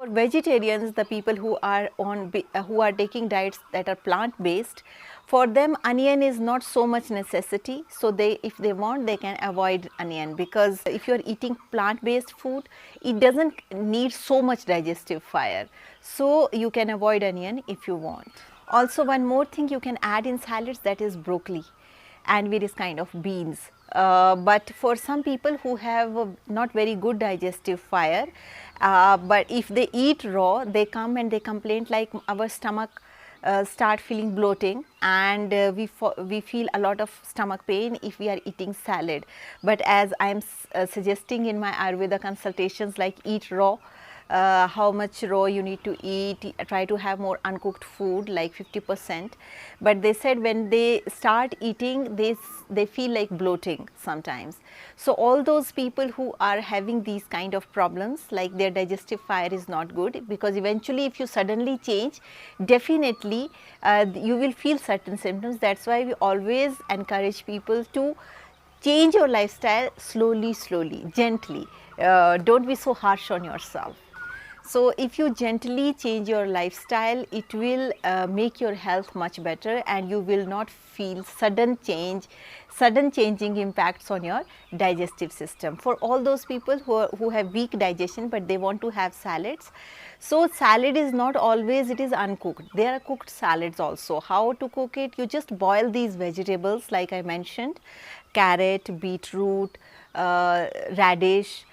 vegetarians, the people who are who are taking diets that are plant based, for them onion is not so much necessity. So if they want, they can avoid onion, because if you are eating plant based food, it doesn't need so much digestive fire. So you can avoid onion if you want. Also, one more thing you can add in salads, that is broccoli and various kind of beans. But for some people who have not very good digestive fire, but if they eat raw, they come and they complain like our stomach start feeling bloating, and we feel a lot of stomach pain if we are eating salad. But as I am suggesting in my Ayurveda consultations, like eat raw, how much raw you need to eat, try to have more uncooked food like 50%. But they said when they start eating this, they feel like bloating sometimes. So all those people who are having these kind of problems, like their digestive fire is not good, because eventually if you suddenly change, definitely you will feel certain symptoms. That's why we always encourage people to change your lifestyle slowly, gently. Don't be so harsh on yourself. So if you gently change your lifestyle, it will make your health much better, and you will not feel sudden changing impacts on your digestive system. For all those people who have weak digestion but they want to have salads, so salad is not always it is uncooked. There are cooked salads also. How to cook it? You just boil these vegetables like I mentioned: carrot, beetroot, radish,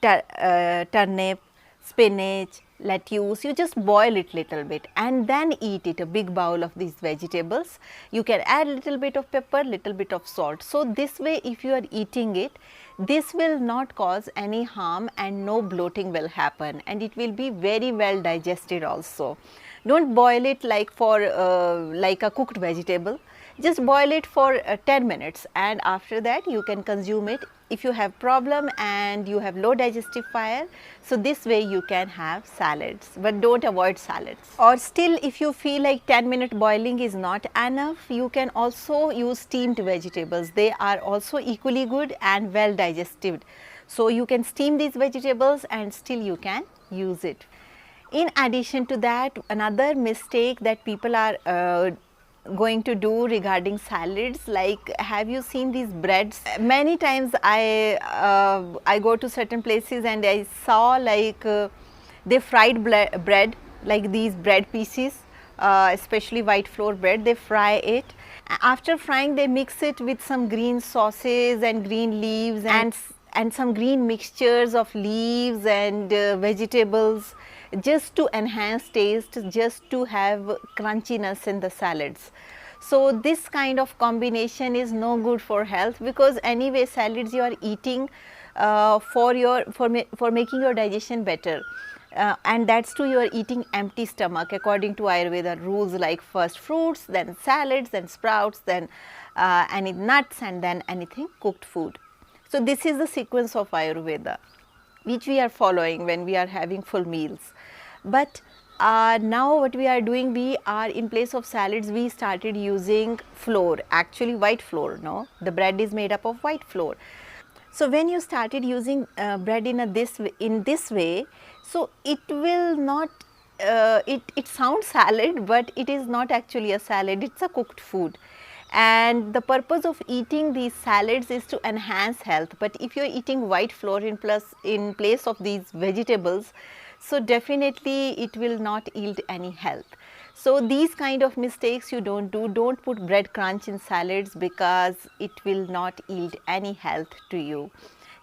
turnip, spinach, lettuce. You just boil it little bit and then eat it, a big bowl of these vegetables. You can add little bit of pepper, little bit of salt. So this way if you are eating it, this will not cause any harm and no bloating will happen, and it will be very well digested also. Don't boil it like for like a cooked vegetable. Just boil it for 10 minutes, and after that you can consume it if you have problem and you have low digestive fire. So this way you can have salads, but don't avoid salads. Or still, if you feel like 10-minute boiling is not enough, you can also use steamed vegetables. They are also equally good and well digested. So you can steam these vegetables and still you can use it. In addition to that, another mistake that people are going to do regarding salads, like, have you seen these breads? Many times I go to certain places and I saw like they fried bread, like these bread pieces, especially white flour bread, they fry it. After frying, they mix it with some green sauces and green leaves and some green mixtures of leaves and vegetables, just to enhance taste, just to have crunchiness in the salads. So this kind of combination is no good for health, because anyway salads you are eating for making your digestion better, and that's too you are eating empty stomach according to Ayurveda rules, like first fruits, then salads, then sprouts, then any nuts, and then anything cooked food. So this is the sequence of Ayurveda which we are following when we are having full meals. But now what we are doing, we are, in place of salads, we started using flour, actually white flour. No, the bread is made up of white flour. So when you started using bread in this way, so it will not, it sounds salad, but it is not actually a salad, it's a cooked food. And the purpose of eating these salads is to enhance health. But if you are eating white flour in place of these vegetables, so definitely it will not yield any health. So these kind of mistakes you don't do. Don't put bread crunch in salads, because it will not yield any health to you.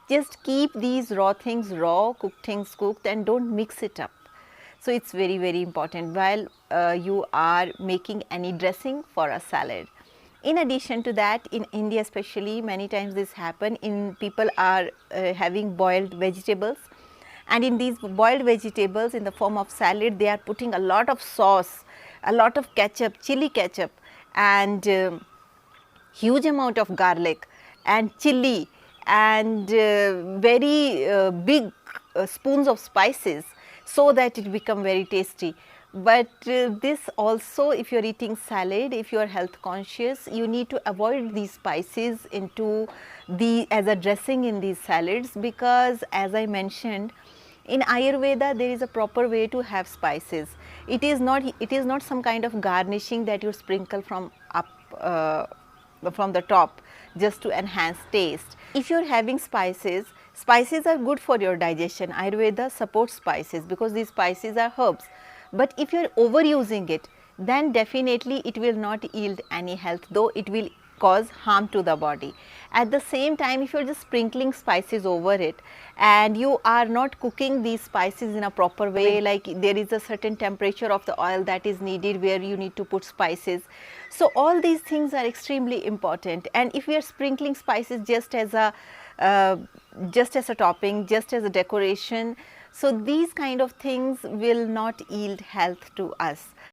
Just keep these raw things raw, cooked things cooked, and don't mix it up. So it's very, very important while you are making any dressing for a salad. In addition to that, in India especially, many times this happen in people are having boiled vegetables, and in these boiled vegetables in the form of salad, they are putting a lot of sauce, a lot of ketchup, chili ketchup, and huge amount of garlic and chili, and very big spoons of spices, so that it become very tasty. But this also, if you are eating salad, if you are health conscious, you need to avoid these spices as a dressing in these salads, because as I mentioned, In Ayurveda, there is a proper way to have spices. It is not some kind of garnishing that you sprinkle from up from the top just to enhance taste. If you're having spices, spices are good for your digestion. Ayurveda supports spices because these spices are herbs. But if you're overusing it, then definitely it will not yield any health, though it will cause harm to the body. At the same time, if you are just sprinkling spices over it and you are not cooking these spices in a proper way, like there is a certain temperature of the oil that is needed where you need to put spices. So all these things are extremely important, and if we are sprinkling spices just as a topping, just as a decoration, so these kind of things will not yield health to us.